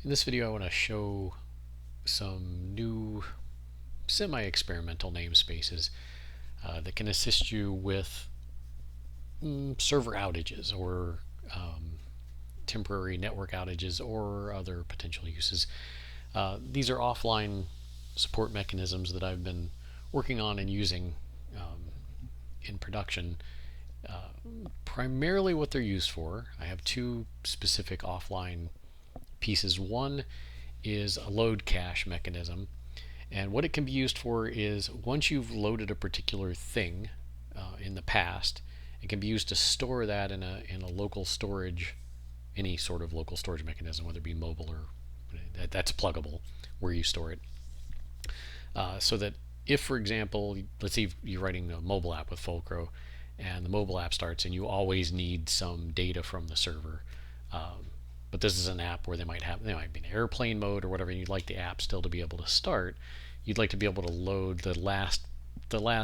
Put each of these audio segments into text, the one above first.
In this video I want to show some new semi-experimental namespaces that can assist you with server outages or temporary network outages or other potential uses. These are offline support mechanisms that I've been working on and using in production. Primarily what they're used for, I have two specific offline pieces. One is a load cache mechanism, and what it can be used for is once you've loaded a particular thing in the past, it can be used to store that in a local storage, any sort of local storage mechanism, whether it be mobile or that's pluggable where you store it. So that if, for example, let's say you're writing a mobile app with Fulcro, and the mobile app starts, and you always need some data from the server. But this is an app where they might be in airplane mode or whatever, and you'd like the app still to be able to start. You'd like to be able to load the last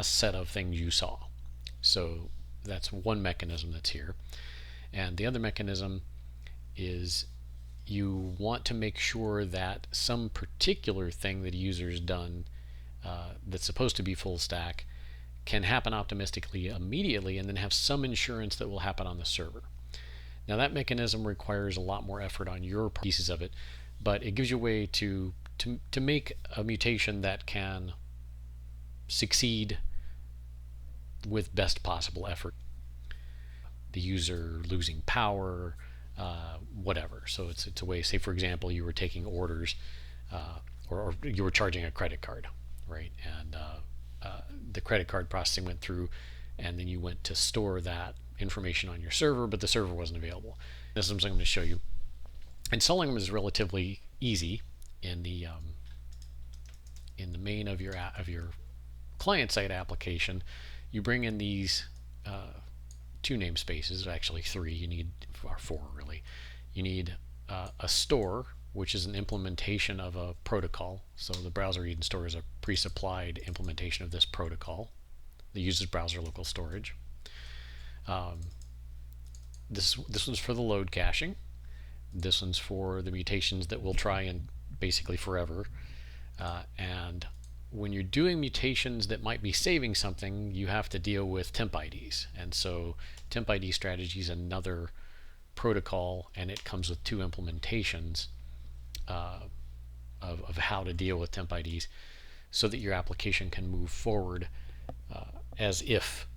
set of things you saw. So that's one mechanism that's here. And the other mechanism is you want to make sure that some particular thing that a user's done that's supposed to be full stack can happen optimistically immediately, and then have some insurance that will happen on the server. Now that mechanism requires a lot more effort on your pieces of it, but it gives you a way to make a mutation that can succeed with best possible effort. The user losing power, whatever. So it's a way, say for example, you were taking orders, or you were charging a credit card, right? And the credit card processing went through, and then you went to store that information on your server, but the server wasn't available. This is something I'm going to show you. Installing them is relatively easy in the main of your client side application. You bring in these two namespaces, actually three. You need, or four really. You need a store, which is an implementation of a protocol. So the browser read and store is a pre-supplied implementation of this protocol that uses browser local storage. This one's for the load caching. This one's for the mutations that we'll try in basically forever. And when you're doing mutations that might be saving something, you have to deal with temp IDs. And so temp ID strategy is another protocol, and it comes with two implementations of how to deal with temp IDs so that your application can move forward as if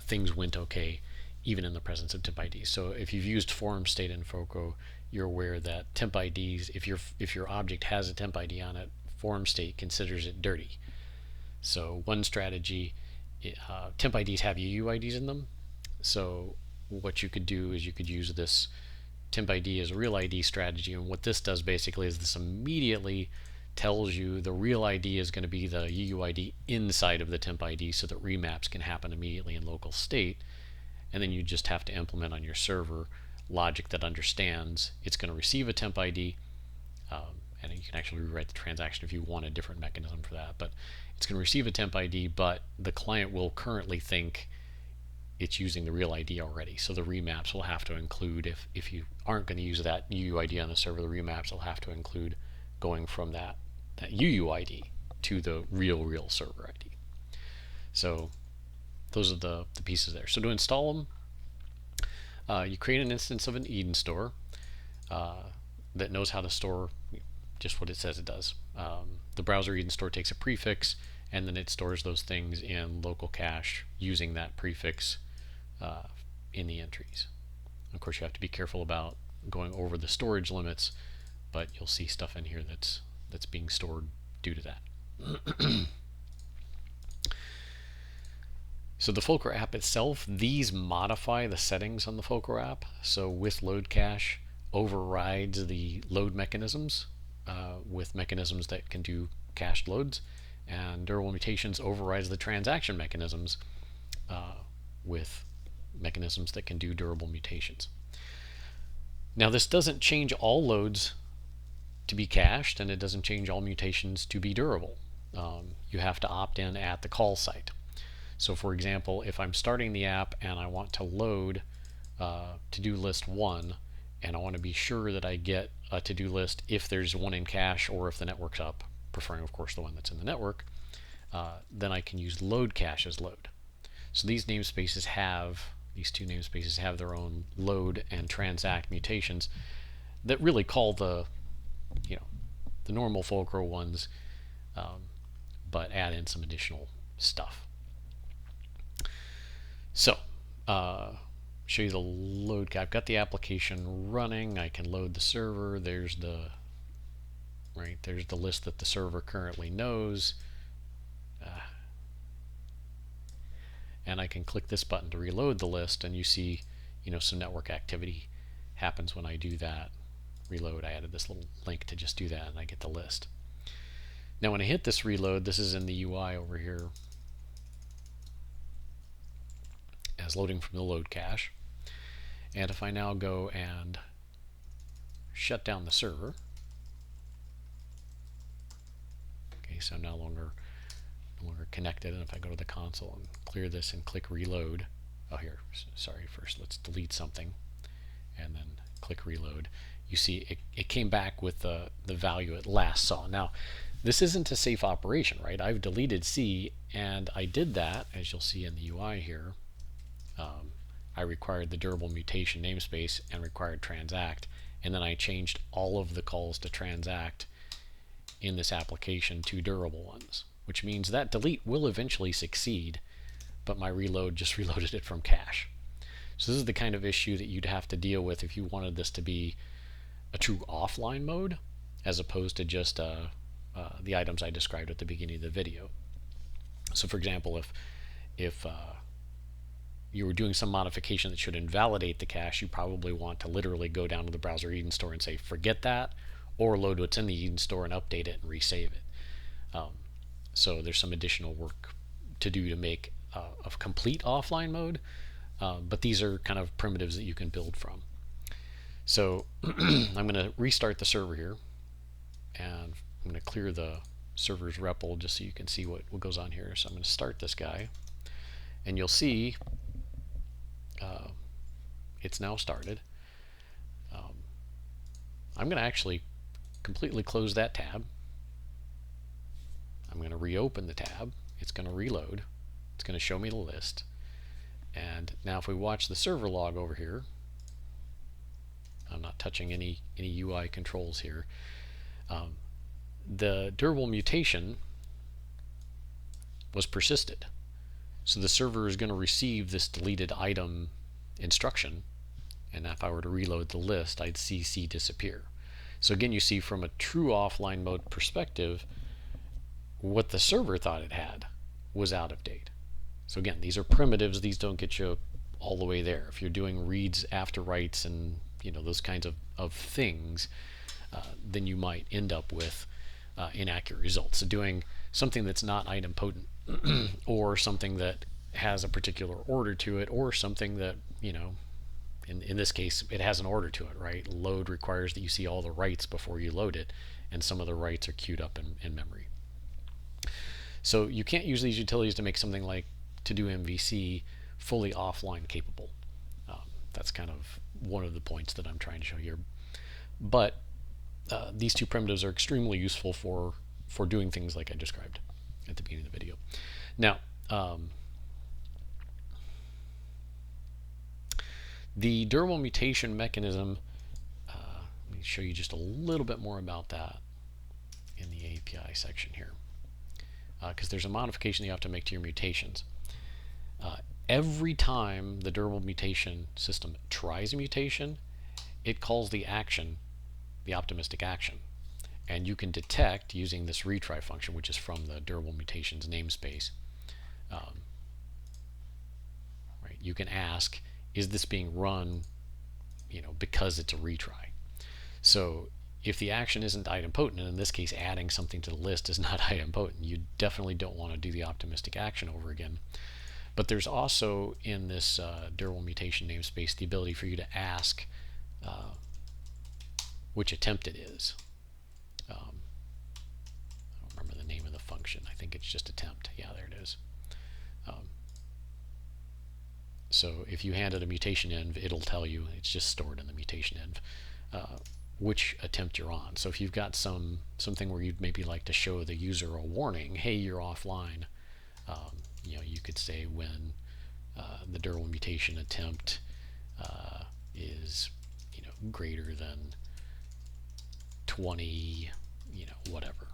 things went okay, even in the presence of temp IDs. So if you've used form state in Fulcro, you're aware that temp IDs, if your object has a temp ID on it, form state considers it dirty. So one strategy, temp IDs have UUIDs in them. So what you could do is you could use this temp ID as a real ID strategy, and what this does basically is this immediately tells you the real ID is going to be the UUID inside of the temp ID, so that remaps can happen immediately in local state, and then you just have to implement on your server logic that understands it's going to receive a temp ID, and you can actually rewrite the transaction if you want a different mechanism for that, but it's going to receive a temp ID, but the client will currently think it's using the real ID already. So the remaps will have to include, if you aren't going to use that UUID on the server, the remaps will have to include going from that UUID to the real server ID. So those are the pieces there. So to install them, you create an instance of an Eden store that knows how to store just what it says it does. The browser Eden store takes a prefix, and then it stores those things in local cache using that prefix in the entries. Of course, you have to be careful about going over the storage limits, but you'll see stuff in here that's being stored due to that. So the Fulcro app itself, these modify the settings on the Fulcro app. So with load cache overrides the load mechanisms with mechanisms that can do cached loads, and durable mutations overrides the transaction mechanisms with mechanisms that can do durable mutations. Now this doesn't change all loads to be cached, and it doesn't change all mutations to be durable. You have to opt in at the call site. So for example, if I'm starting the app and I want to load to-do list 1, and I want to be sure that I get a to-do list if there's one in cache or if the network's up, preferring of course the one that's in the network, then I can use load cache as load. So these two namespaces have their own load and transact mutations that really call the normal Fulcro ones, but add in some additional stuff. So show you the load. I've got the application running. I can load the server. There's the list that the server currently knows. And I can click this button to reload the list, and you see, some network activity happens when I do that reload. I added this little link to just do that, and I get the list. Now when I hit this reload, this is in the UI over here as loading from the load cache. And if I now go and shut down the server, okay, so no longer connected, and if I go to the console and clear this and click reload, first let's delete something and then click reload, you see it came back with the value it last saw. Now this isn't a safe operation, right? I've deleted C, and I did that, as you'll see in the UI here. I required the durable mutation namespace and required transact, and then I changed all of the calls to transact in this application to durable ones, which means that delete will eventually succeed, but my reload just reloaded it from cache. So this is the kind of issue that you'd have to deal with if you wanted this to be a true offline mode, as opposed to just the items I described at the beginning of the video. So for example, if you were doing some modification that should invalidate the cache, you probably want to literally go down to the browser Eden store and say forget that, or load what's in the Eden store and update it and resave it. So there's some additional work to do to make a complete offline mode, but these are kind of primitives that you can build from. So I'm going to restart the server here, and I'm going to clear the server's REPL just so you can see what goes on here. So I'm going to start this guy, and you'll see it's now started. I'm going to actually completely close that tab. I'm going to reopen the tab. It's going to reload. It's going to show me the list. And now if we watch the server log over here, I'm not touching any UI controls here. The durable mutation was persisted. So the server is going to receive this deleted item instruction, and if I were to reload the list, I'd see C disappear. So again, you see from a true offline mode perspective, what the server thought it had was out of date. So again, these are primitives. These don't get you all the way there. If you're doing reads after writes and those kinds of things, then you might end up with inaccurate results. So doing something that's not idempotent or something that has a particular order to it, or something that, in this case, it has an order to it, right? Load requires that you see all the writes before you load it, and some of the writes are queued up in memory. So you can't use these utilities to make something like to do MVC fully offline capable. That's kind of one of the points that I'm trying to show here. But these two primitives are extremely useful for doing things like I described at the beginning of the video. Now, the durable mutation mechanism, let me show you just a little bit more about that in the API section here, because there's a modification you have to make to your mutations. Every time the durable mutation system tries a mutation, it calls the action the optimistic action. And you can detect using this retry function, which is from the durable mutations namespace. Right? You can ask, is this being run because it's a retry? So if the action isn't idempotent, and in this case adding something to the list is not idempotent, you definitely don't want to do the optimistic action over again. But there's also in this durable mutation namespace the ability for you to ask which attempt it is. I don't remember the name of the function. I think it's just attempt. Yeah, there it is. So if you hand it a mutation env, it'll tell you, it's just stored in the mutation env, which attempt you're on. So if you've got something where you'd maybe like to show the user a warning, hey, you're offline, you could say when the durable mutation attempt is greater than 20, whatever.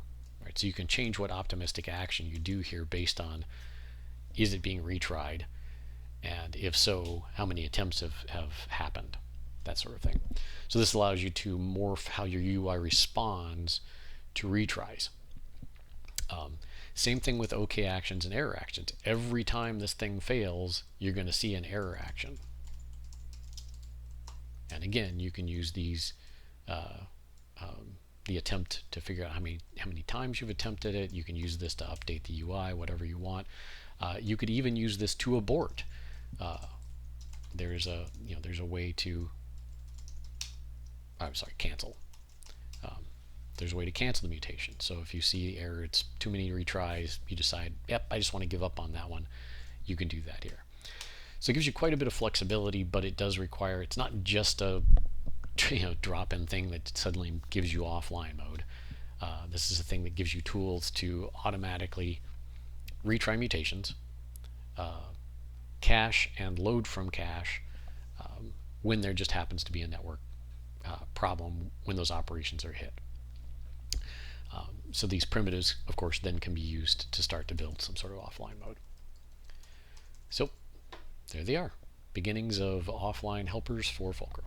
Right? So you can change what optimistic action you do here based on, is it being retried, and if so, how many attempts have happened, that sort of thing. So this allows you to morph how your UI responds to retries. Same thing with OK actions and error actions. Every time this thing fails, you're going to see an error action. And again, you can use these, the attempt to figure out how many times you've attempted it. You can use this to update the UI, whatever you want. You could even use this to abort. There's a way to, cancel. There's a way to cancel the mutation. So if you see the error, it's too many retries, you decide, yep, I just want to give up on that one, you can do that here. So it gives you quite a bit of flexibility, but it does require, it's not just a drop-in thing that suddenly gives you offline mode. This is a thing that gives you tools to automatically retry mutations, cache and load from cache when there just happens to be a network problem when those operations are hit. So these primitives, of course, then can be used to start to build some sort of offline mode. So there they are, beginnings of offline helpers for Fulcro.